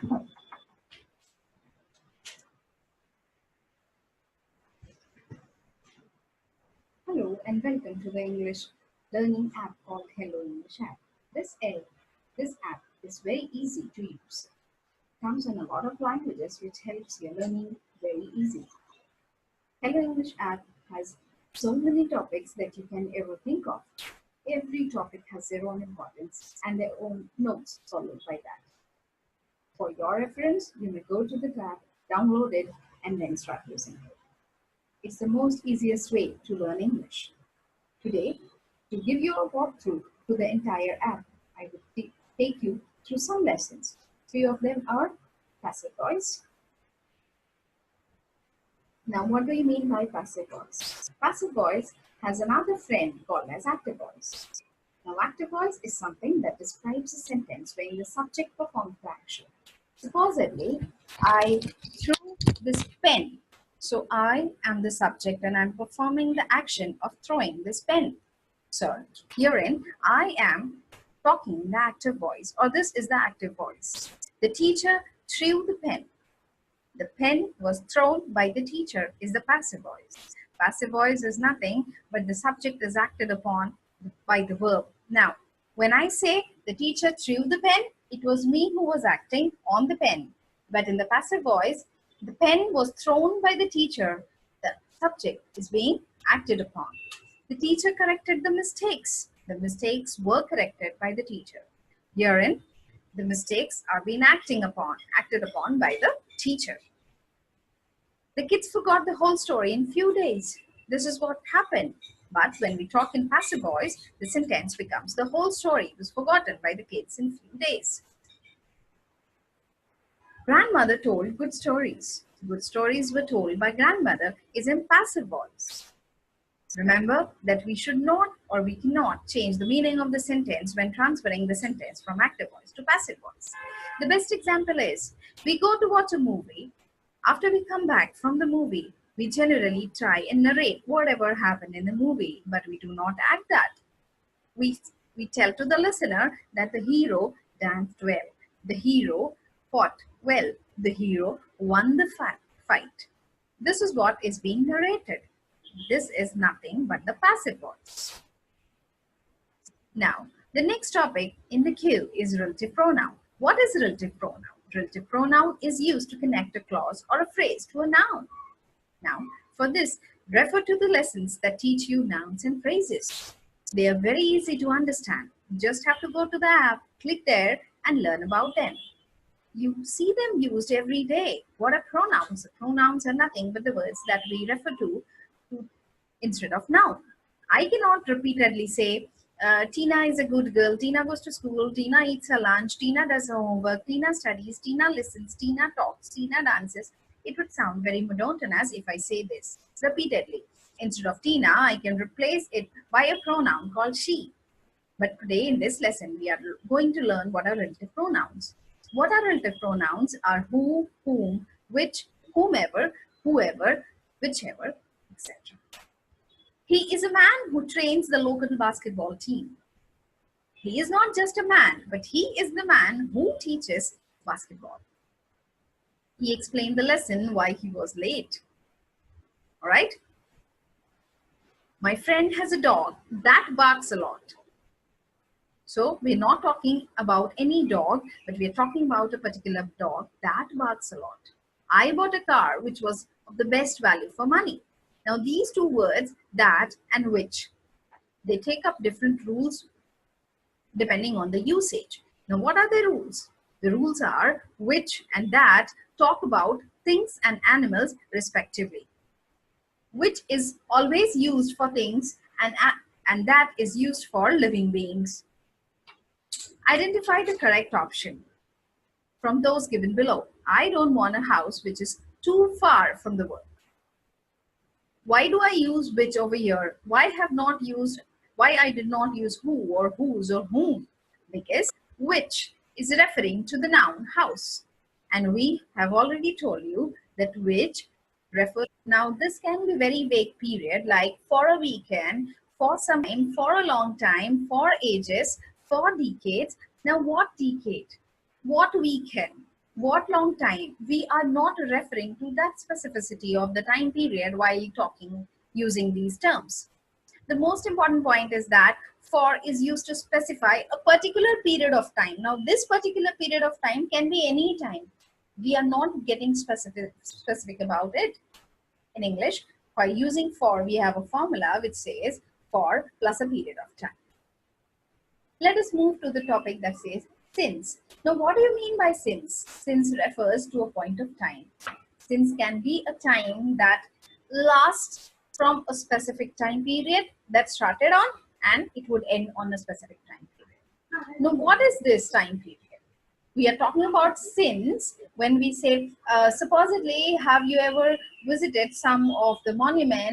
Hello and welcome to the English learning app called Hello English app. This app is very easy to use. Comes in a lot of languages which helps your learning very easy. Hello English app has so many topics that you can ever think of. Every topic has their own importance and their own notes followed by that. For your reference, you may go to the tab, download it, and then start using it. It's the most easiest way to learn English. Today, to give you a walkthrough to the entire app, I will take you through some lessons. Three of them are passive voice. Now, what do you mean by passive voice? Passive voice has another friend called as active voice. Now, active voice is something that describes a sentence when the subject performs the action. Supposedly, I threw this pen. So I am the subject and I'm performing the action of throwing this pen. So herein, I am talking the active voice, or this is the active voice. The teacher threw the pen. The pen was thrown by the teacher is the passive voice. Passive voice is nothing but the subject is acted upon by the verb. Now, when I say the teacher threw the pen, it was me who was acting on the pen. But in the passive voice, the pen was thrown by the teacher. The subject is being acted upon. The teacher corrected the mistakes. The mistakes were corrected by the teacher. Herein, the mistakes are being acted upon by the teacher. The kids forgot the whole story in few days. This is what happened. But when we talk in passive voice, the sentence becomes the whole story was forgotten by the kids in few days. Grandmother told good stories. Good stories were told by grandmother is in passive voice. Remember that we should not or we cannot change the meaning of the sentence when transferring the sentence from active voice to passive voice. The best example is we go to watch a movie. After we come back from the movie, we generally try and narrate whatever happened in the movie, but we do not act that. We tell to the listener that the hero danced well. The hero fought well. The hero won the fight. This is what is being narrated. This is nothing but the passive voice. Now, the next topic in the queue is relative pronoun. What is relative pronoun? Relative pronoun is used to connect a clause or a phrase to a noun. Now, for this, refer to the lessons that teach you nouns and phrases. They are very easy to understand. You just have to go to the app, click there, and learn about them. You see them used every day. What are pronouns? Pronouns are nothing but the words that we refer to instead of noun. I cannot repeatedly say, Tina is a good girl, Tina goes to school, Tina eats her lunch, Tina does her homework, Tina studies, Tina listens, Tina talks, Tina dances. It would sound very monotonous if I say this repeatedly. Instead of Tina, I can replace it by a pronoun called she. But today in this lesson, we are going to learn what are relative pronouns. What are relative pronouns are who, whom, which, whomever, whoever, whichever, etc. He is a man who trains the local basketball team. He is not just a man, but he is the man who teaches basketball. He explained the lesson why he was late. All right? My friend has a dog that barks a lot. So we're not talking about any dog, but we're talking about a particular dog that barks a lot. I bought a car which was of the best value for money. Now these two words, that and which, they take up different rules depending on the usage. Now what are the rules? The rules are which and that talk about things and animals respectively. Which is always used for things and that is used for living beings. Identify the correct option from those given below. I don't want a house which is too far from the work. Why do I use which over here? Why I did not use who or whose or whom? Because which is referring to the noun house. And we have already told you that which refers. Now this can be very vague period like for a weekend, for some time, for a long time, for ages, for decades. Now what decade? What weekend? What long time? We are not referring to that specificity of the time period while talking using these terms. The most important point is that for is used to specify a particular period of time. Now, this particular period of time can be any time. We are not getting specific about it. In English, by using for, we have a formula which says for plus a period of time. Let us move to the topic that says since. Now, what do you mean by since? Since refers to a point of time. Since can be a time that lasts from a specific time period that started on and it would end on a specific time period. Now, what is this time period? We are talking about since when we say, supposedly, have you ever visited some of the monuments